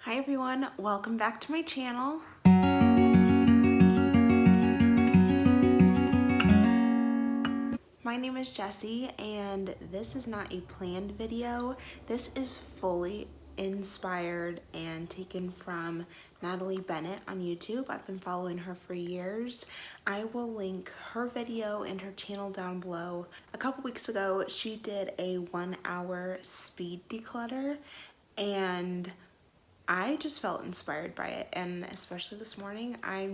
Hi everyone, welcome back to my channel. My name is Jessie and this is not a planned video. This is fully inspired and taken from Natalie Bennett on YouTube. I've been following her for years. I will link her video and her channel down below. A couple weeks ago, she did a 1-hour speed declutter and I just felt inspired by it, and especially this morning, I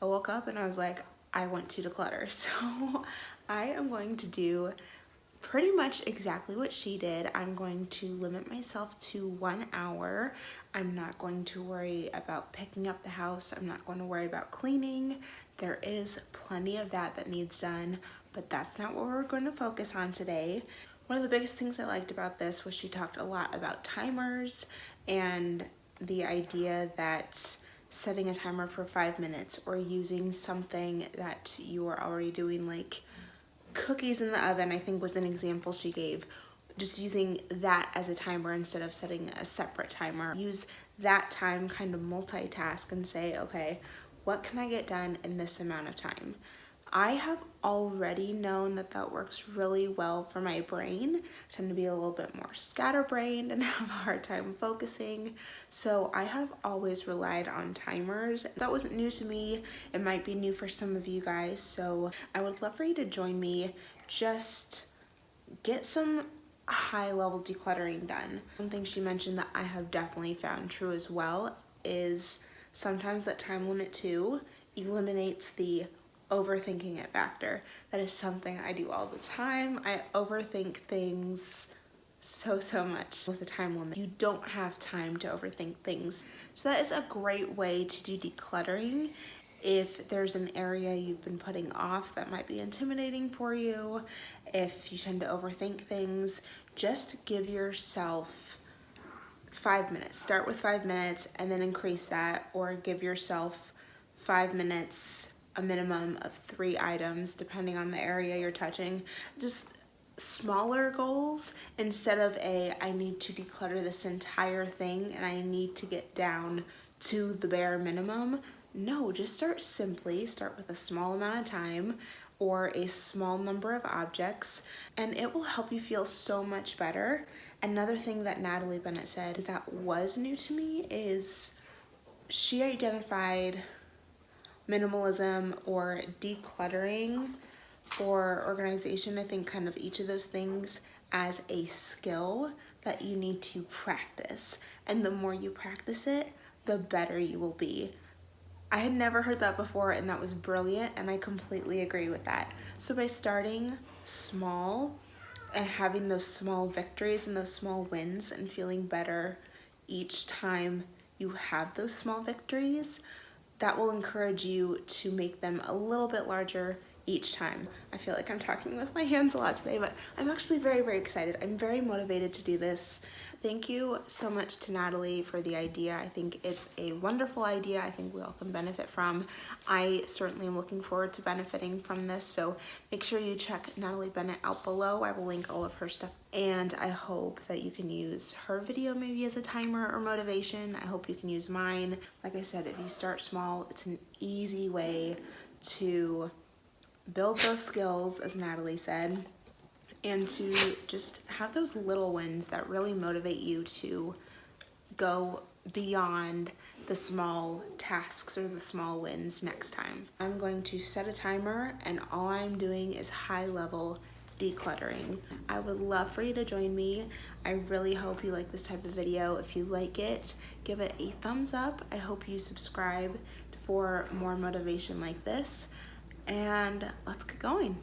woke up and I was like, I want to declutter. So I am going to do pretty much exactly what she did. I'm going to limit myself to 1 hour. I'm not going to worry about picking up the house. I'm not going to worry about cleaning. There is plenty of that needs done, but that's not what we're going to focus on today. One of the biggest things I liked about this was she talked a lot about timers and the idea that setting a timer for 5 minutes or using something that you are already doing, like cookies in the oven, I think was an example she gave. Just using that as a timer instead of setting a separate timer. Use that time, kind of multitask and say, okay, what can I get done in this amount of time? I have already known that works really well for my brain. I tend to be a little bit more scatterbrained and have a hard time focusing. So I have always relied on timers. That wasn't new to me. It might be new for some of you guys. So I would love for you to join me. Just get some high level decluttering done. One thing she mentioned that I have definitely found true as well is sometimes that time limit too eliminates the overthinking it factor. That is something I do all the time. I overthink things so much with a time limit. You don't have time to overthink things. So that is a great way to do decluttering. If there's an area you've been putting off that might be intimidating for you, if you tend to overthink things, just give yourself 5 minutes. Start with 5 minutes and then increase that, or give yourself 5 minutes, a minimum of 3 items depending on the area you're touching. Just smaller goals instead of I need to declutter this entire thing and I need to get down to the bare minimum. No, just start simply. Start with a small amount of time or a small number of objects, and it will help you feel so much better. Another thing that Natalie Bennett said that was new to me is she identified minimalism or decluttering or organization, I think kind of each of those things, as a skill that you need to practice. And the more you practice it, the better you will be. I had never heard that before, and that was brilliant, and I completely agree with that. So by starting small and having those small victories and those small wins and feeling better each time you have those small victories, that will encourage you to make them a little bit larger each time. I feel like I'm talking with my hands a lot today, but I'm actually very excited. I'm very motivated to do this. Thank you so much to Natalie for the idea. I think it's a wonderful idea. I think we all can benefit from. I certainly am looking forward to benefiting from this, so make sure you check Natalie Bennett out below. I will link all of her stuff, and I hope that you can use her video maybe as a timer or motivation. I hope you can use mine. Like I said, if you start small, it's an easy way to build those skills, as Natalie said, and to just have those little wins that really motivate you to go beyond the small tasks or the small wins next time. I'm going to set a timer, and all I'm doing is high level decluttering. I would love for you to join me. I really hope you like this type of video. If you like it, give it a thumbs up. I hope you subscribe for more motivation like this, and let's get going.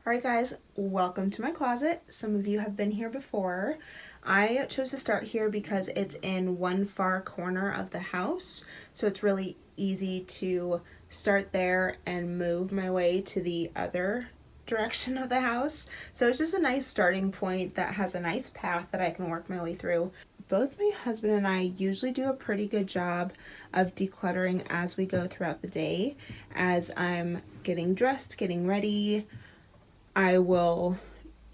All right guys, welcome to my closet. Some of you have been here before. I chose to start here because it's in one far corner of the house, so it's really easy to start there and move my way to the other direction of the house. So it's just a nice starting point that has a nice path that I can work my way through. Both my husband and I usually do a pretty good job of decluttering as we go throughout the day. As I'm getting dressed, getting ready, I will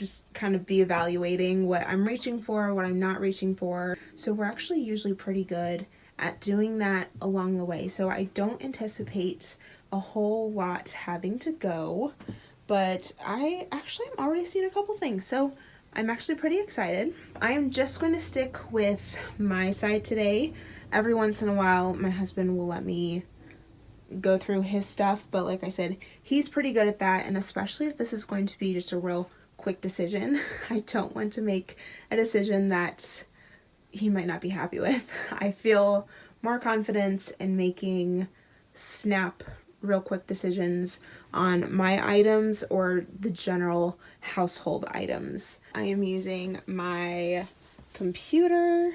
just kind of be evaluating what I'm reaching for, what I'm not reaching for. So we're actually usually pretty good at doing that along the way. So I don't anticipate a whole lot having to go, but I actually am already seeing a couple things. So I'm actually pretty excited. I am just going to stick with my side today. Every once in a while, my husband will let me go through his stuff, but like I said, he's pretty good at that, and especially if this is going to be just a real quick decision, I don't want to make a decision that he might not be happy with. I feel more confidence in making snap, real quick decisions on my items or the general household items. I am using my computer,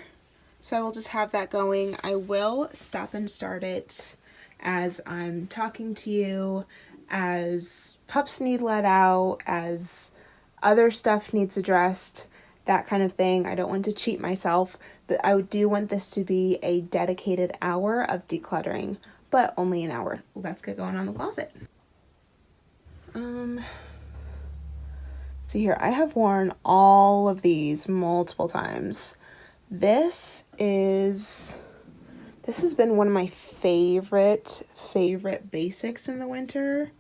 so I will just have that going. I will stop and start it as I'm talking to you, as pups need let out, as other stuff needs addressed, that kind of thing. I don't want to cheat myself, but I do want this to be a dedicated hour of decluttering, but only an hour. Let's get going on the closet. See here, I have worn all of these multiple times. This has been one of my favorite basics in the winter.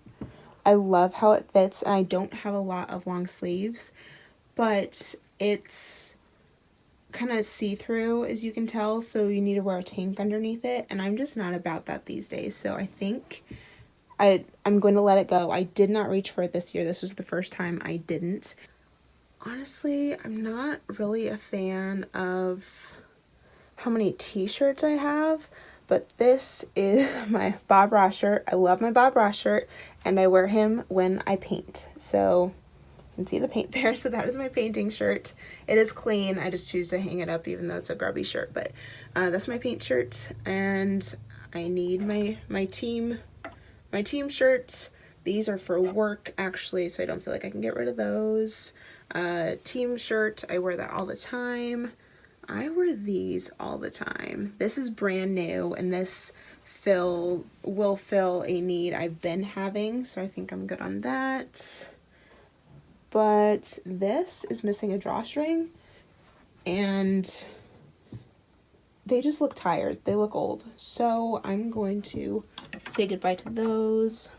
I love how it fits, and I don't have a lot of long sleeves, but it's kind of see-through, as you can tell, so you need to wear a tank underneath it, and I'm just not about that these days, so I think I'm going to let it go. I did not reach for it this year. This was the first time I didn't. Honestly, I'm not really a fan of how many t-shirts I have, but this is my Bob Ross shirt. I love my Bob Ross shirt, and I wear him when I paint. So you can see the paint there. So that is my painting shirt. It is clean. I just choose to hang it up even though it's a grubby shirt, but that's my paint shirt, and I need my team shirts. These are for work actually, so I don't feel like I can get rid of those. Team shirt, I wear that all the time. I wear these all the time. This is brand new, and this will fill a need I've been having, so I think I'm good on that. But this is missing a drawstring, and they just look tired. They look old. So I'm going to say goodbye to those.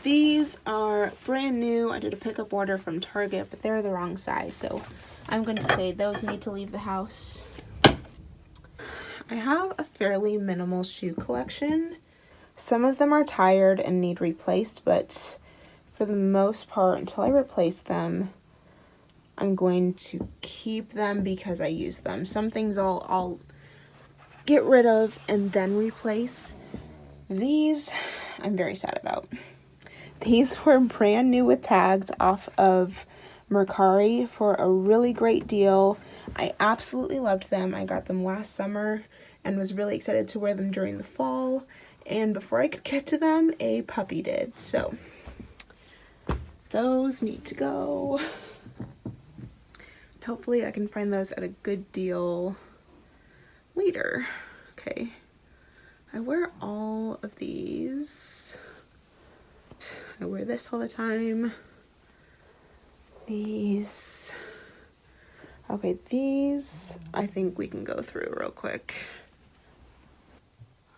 These are brand new. I did a pickup order from Target, but they're the wrong size, so I'm going to say those need to leave the house. I have a fairly minimal shoe collection. Some of them are tired and need replaced, but for the most part, until I replace them, I'm going to keep them because I use them. Some things I'll get rid of and then replace. These I'm very sad about. These were brand new with tags off of Mercari for a really great deal. I absolutely loved them. I got them last summer and was really excited to wear them during the fall. And before I could get to them, a puppy did. So those need to go. Hopefully I can find those at a good deal later. Okay. I wear all of these. I wear this all the time. These. Okay, these I think we can go through real quick.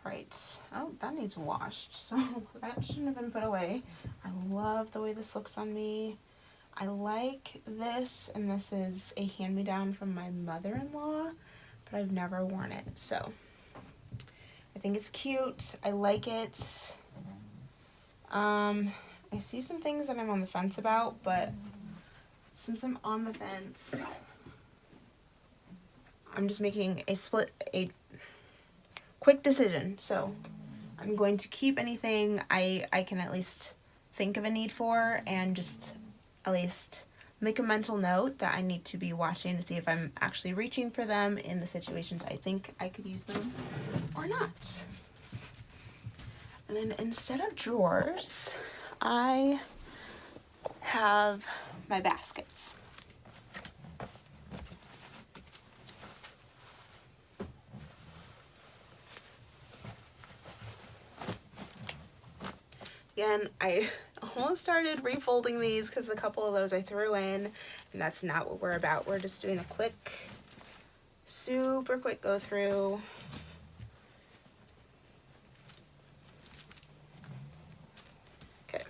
Right. Oh, that needs washed, so that shouldn't have been put away. I love the way this looks on me. I like this, and this is a hand-me-down from my mother-in-law, but I've never worn it, so I think it's cute. I like it. I see some things that I'm on the fence about, but since I'm on the fence, I'm just making a quick decision. So I'm going to keep anything I can at least think of a need for, and just at least make a mental note that I need to be watching to see if I'm actually reaching for them in the situations I think I could use them or not. And then instead of drawers, I have my baskets. Again, I almost started refolding these because a couple of those I threw in, and that's not what we're about. We're just doing a quick, super quick go through. Okay.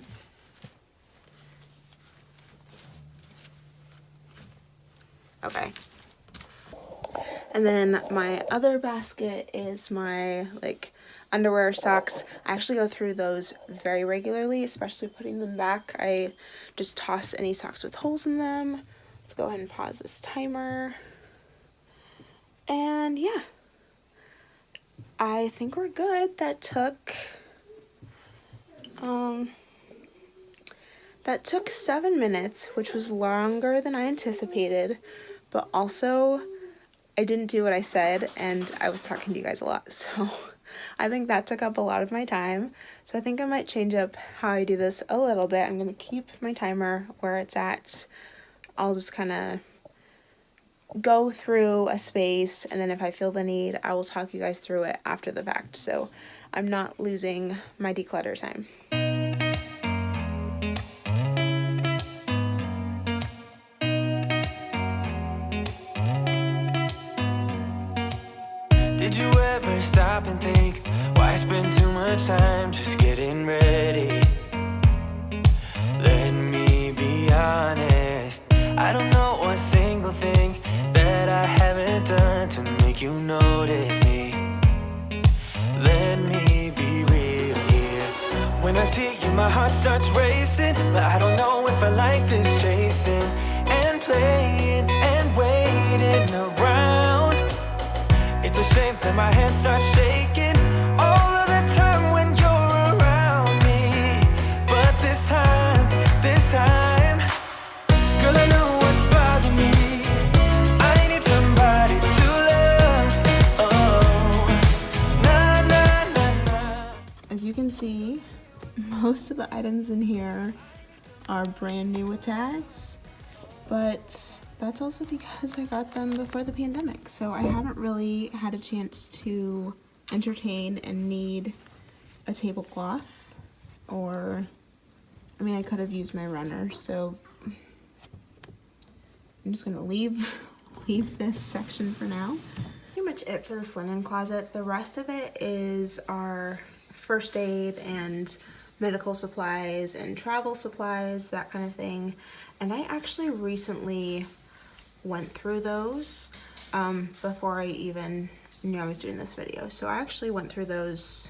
Okay. And then my other basket is my like underwear, socks. I actually go through those very regularly, especially putting them back. I just toss any socks with holes in them. Let's go ahead and pause this timer. And yeah, I think we're good. That took 7 minutes, which was longer than I anticipated, but also I didn't do what I said, and I was talking to you guys a lot, so I think that took up a lot of my time. So I think I might change up how I do this a little bit. I'm going to keep my timer where it's at. I'll just kind of go through a space, and then if I feel the need, I will talk you guys through it after the fact, so I'm not losing my declutter time. Did you ever stop and think, why spend too much time just getting ready? Let me be honest, I don't know a single thing that I haven't done to make you notice me. Let me be real here. When I see you, my heart starts racing, but I don't know if I like this chasing and playing and waiting around. It's a shame that my hands start shaking all of the time when you're around me. But this time, girl, I know what's bothering me. I need somebody to love. Oh, nah, nah, nah, nah. As you can see, most of the items in here are brand new with tags, but that's also because I got them before the pandemic, so I haven't really had a chance to entertain and need a tablecloth, or, I mean, I could have used my runner, so I'm just gonna leave this section for now. Pretty much it for this linen closet. The rest of it is our first aid and medical supplies and travel supplies, that kind of thing. And I actually recently went through those before I even knew I was doing this video. So I actually went through those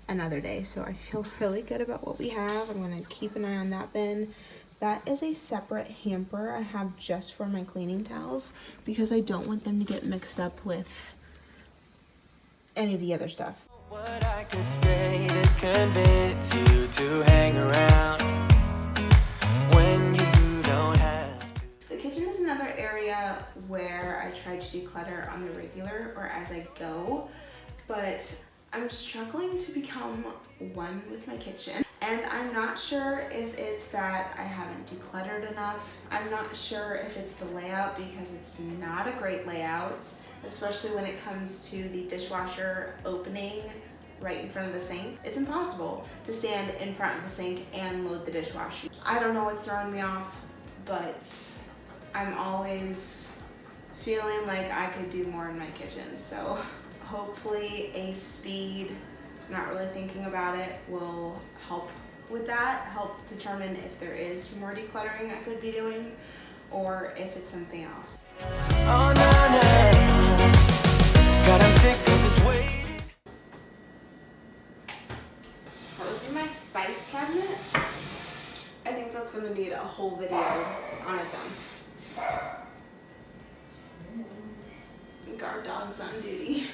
another day. So I feel really good about what we have. I'm gonna keep an eye on that bin. That is a separate hamper I have just for my cleaning towels because I don't want them to get mixed up with any of the other stuff. What I could say to convince you to hang around when you don't have to. The kitchen is another area where I try to declutter on the regular or as I go, but I'm struggling to become one with my kitchen. And I'm not sure if it's that I haven't decluttered enough. I'm not sure if it's the layout because it's not a great layout, especially when it comes to the dishwasher opening right in front of the sink. It's impossible to stand in front of the sink and load the dishwasher. I don't know what's throwing me off, but I'm always feeling like I could do more in my kitchen. So hopefully a Speed, not really thinking about it, will help with that, help determine if there is more decluttering I could be doing or if it's something else. Oh, nah, nah. God, I'm sick of this waiting. That would be my spice cabinet. I think that's gonna need a whole video on its own. Guard dogs on duty.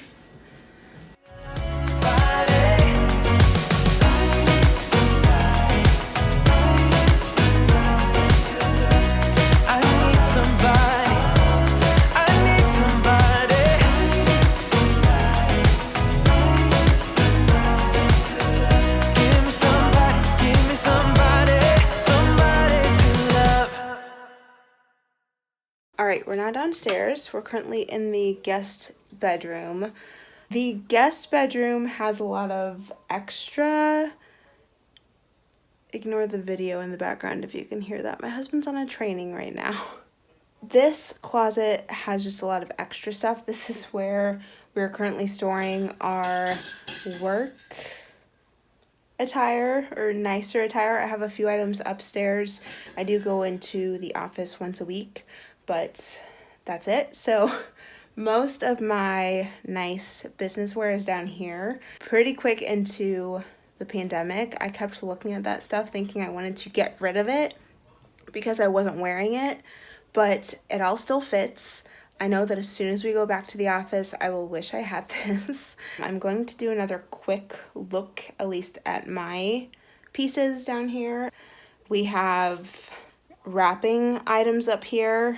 All right, we're now downstairs. We're currently in the guest bedroom. The guest bedroom has a lot of extra Ignore the video in the background if you can hear that. My husband's on a training right now. This closet has just a lot of extra stuff. This is where we're currently storing our work attire or nicer attire. I have a few items upstairs. I do go into the office once a week, but that's it. So most of my nice business wear is down here. Pretty quick into the pandemic, I kept looking at that stuff thinking I wanted to get rid of it because I wasn't wearing it, but it all still fits. I know that as soon as we go back to the office, I will wish I had this. I'm going to do another quick look, at least at my pieces down here. We have wrapping items up here.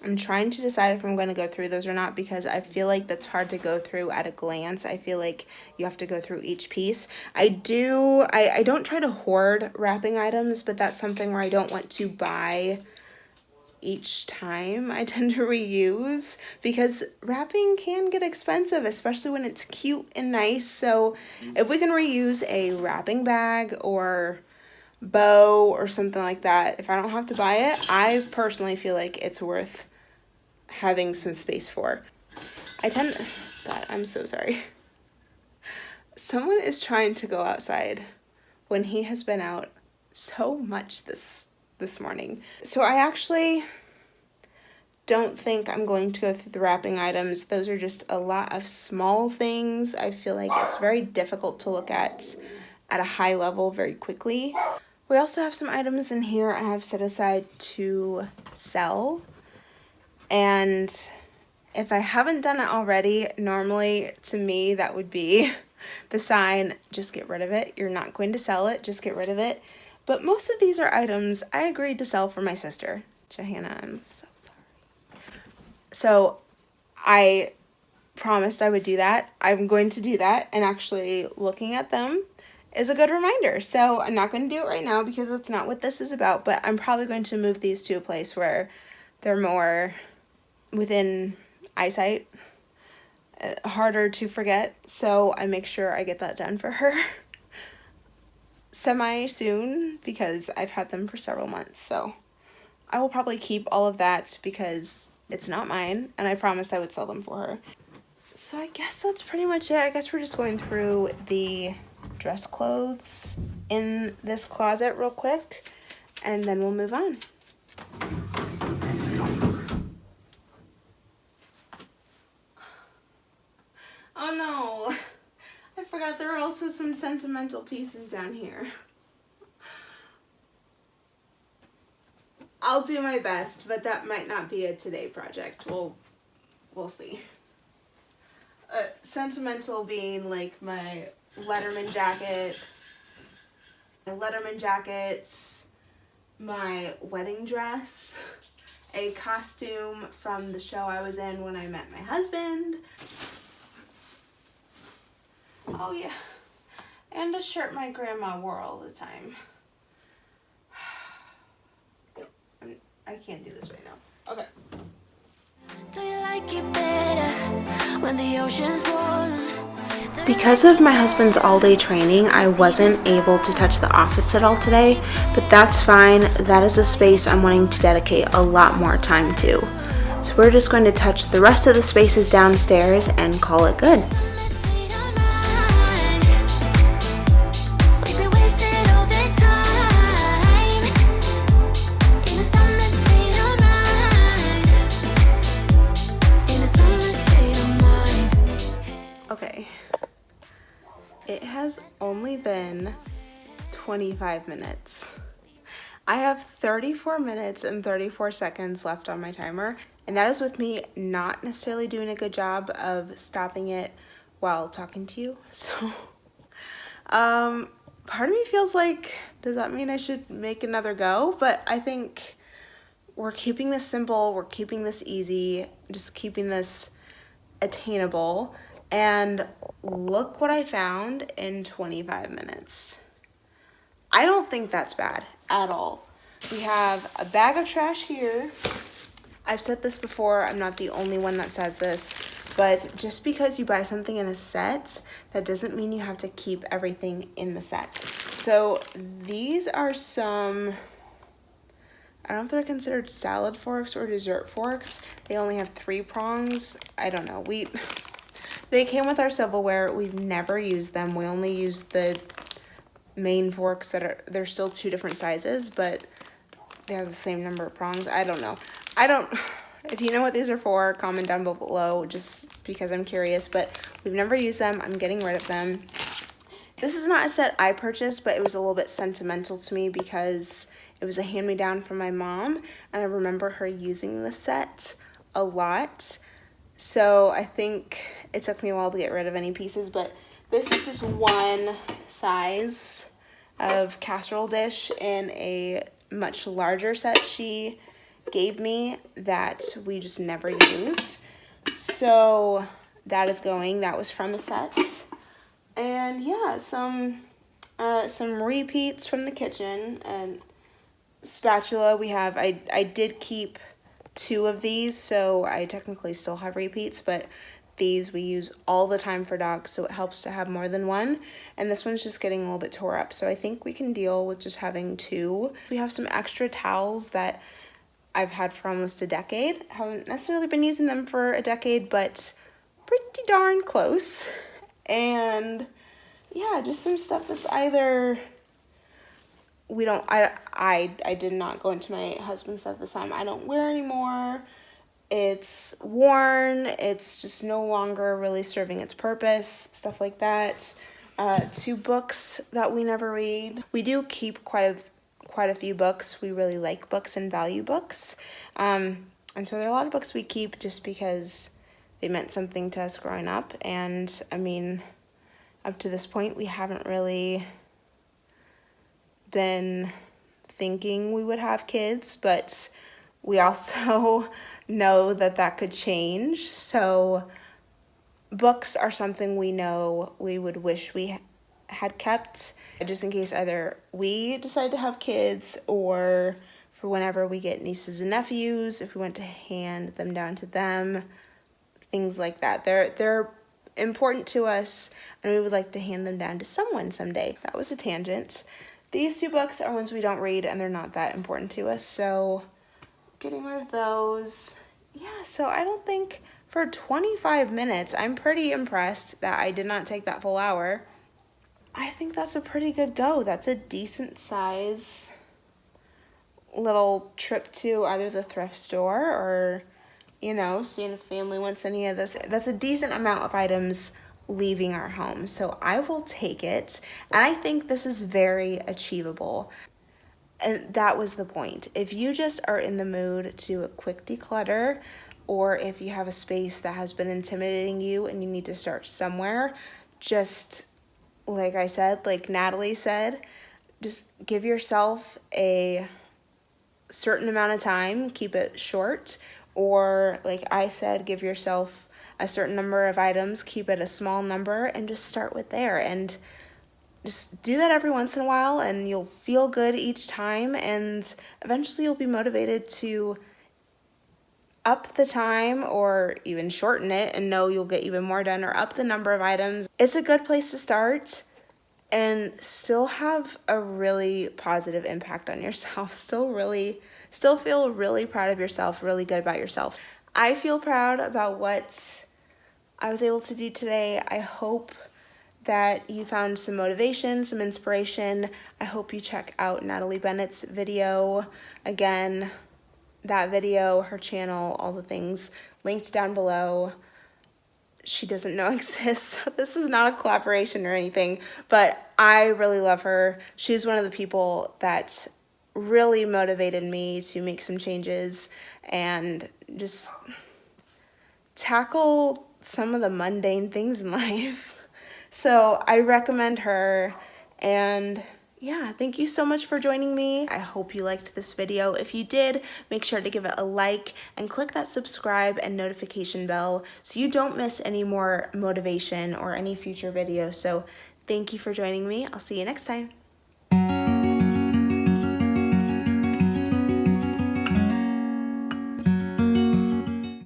I'm trying to decide if I'm going to go through those or not because I feel like that's hard to go through at a glance. I feel like you have to go through each piece. I don't try to hoard wrapping items, but that's something where I don't want to buy each time. I tend to reuse because wrapping can get expensive, especially when it's cute and nice. So if we can reuse a wrapping bag or bow or something like that, if I don't have to buy it, I personally feel like it's worth having some space for. God, I'm so sorry. Someone is trying to go outside when he has been out so much this morning. So I actually don't think I'm going to go through the wrapping items. Those are just a lot of small things. I feel like it's very difficult to look at a high level very quickly. We also have some items in here I have set aside to sell. And if I haven't done it already, normally to me that would be the sign, just get rid of it. You're not going to sell it, just get rid of it. But most of these are items I agreed to sell for my sister. Johanna, I'm so sorry. So I promised I would do that. I'm going to do that, and actually looking at them is a good reminder. So I'm not going to do it right now because that's not what this is about, but I'm probably going to move these to a place where they're more within eyesight, harder to forget. So I make sure I get that done for her semi soon because I've had them for several months. So I will probably keep all of that because it's not mine, and I promised I would sell them for her. So I guess that's pretty much it. I guess we're just going through the dress clothes in this closet real quick, and then we'll move on. Oh no, I forgot there are also some sentimental pieces down here. I'll do my best, but that might not be a today project. We'll see. Sentimental being like my Letterman jacket, my wedding dress, a costume from the show I was in when I met my husband. Oh yeah, and a shirt my grandma wore all the time. I can't do this right now. Okay. Do you like it better when the ocean's warm? Because of my husband's all-day training, I wasn't able to touch the office at all today, but that's fine. That is a space I'm wanting to dedicate a lot more time to. So we're just going to touch the rest of the spaces downstairs and call it good. Okay, it has only been 25 minutes. I have 34 minutes and 34 seconds left on my timer, and that is with me not necessarily doing a good job of stopping it while talking to you. So, part of me feels like, does that mean I should make another go? But I think we're keeping this simple, we're keeping this easy, just keeping this attainable. And look what I found in 25 minutes. I don't think that's bad at all. We have a bag of trash here. I've said this before, I'm not the only one that says this, but just because you buy something in a set, that doesn't mean you have to keep everything in the set. So these are some, I don't know if they're considered salad forks or dessert forks. They only have 3 prongs. I don't know. They came with our silverware. We've never used them. We only use the main forks they're still 2 different sizes, but they have the same number of prongs. I don't know. If you know what these are for, comment down below just because I'm curious, but we've never used them. I'm getting rid of them. This is not a set I purchased, but it was a little bit sentimental to me because it was a hand-me-down from my mom, and I remember her using the set a lot. So I think it took me a while to get rid of any pieces, but this is just one size of casserole dish in a much larger set she gave me that we just never use. So that is going. That was from a set. And yeah, some repeats from the kitchen. And spatula we have, I did keep 2 of these, so I technically still have repeats, but these we use all the time for dogs, so it helps to have more than one. And this one's just getting a little bit tore up, so I think we can deal with just having 2. We have some extra towels that I've had for almost a decade. Haven't necessarily been using them for a decade, but pretty darn close. And yeah, just some stuff that's either I did not go into my husband's stuff this time. I don't wear anymore. It's worn. It's just no longer really serving its purpose. Stuff like that. 2 books that we never read. We do keep quite a few books. We really like books and value books. And so there are a lot of books we keep just because they meant something to us growing up. And I mean, up to this point, we haven't really been thinking we would have kids, but we also know that could change. So books are something we know we would wish we had kept, just in case either we decide to have kids or for whenever we get nieces and nephews, if we want to hand them down to them, things like that. They're important to us, and we would like to hand them down to someone someday. That was a tangent. These 2 books are ones we don't read, and they're not that important to us, so getting rid of those. Yeah, so I don't think for 25 minutes, I'm pretty impressed that I did not take that full hour. I think that's a pretty good go. That's a decent size little trip to either the thrift store or, seeing if family wants any of this. That's a decent amount of items leaving our home, so I will take it. And I think this is very achievable. And that was the point. If you just are in the mood to do a quick declutter, or if you have a space that has been intimidating you and you need to start somewhere, just like I said, like Natalie said, just give yourself a certain amount of time, keep it short, or like I said, give yourself a certain number of items, keep it a small number, and just start with there. And just do that every once in a while, and you'll feel good each time, and eventually you'll be motivated to up the time or even shorten it and know you'll get even more done, or up the number of items. It's a good place to start and still have a really positive impact on yourself. Still feel really proud of yourself, really good about yourself. I feel proud about what I was able to do today. I hope that you found some motivation, some inspiration. I hope you check out Natalie Bennett's video. Again, that video, her channel, all the things linked down below. She doesn't know exists, so this is not a collaboration or anything, but I really love her. She's one of the people that really motivated me to make some changes and just tackle some of the mundane things in life. So I recommend her, and yeah, thank you so much for joining me. I hope you liked this video. If you did, make sure to give it a like and click that subscribe and notification bell so you don't miss any more motivation or any future videos. So thank you for joining me. I'll see you next time.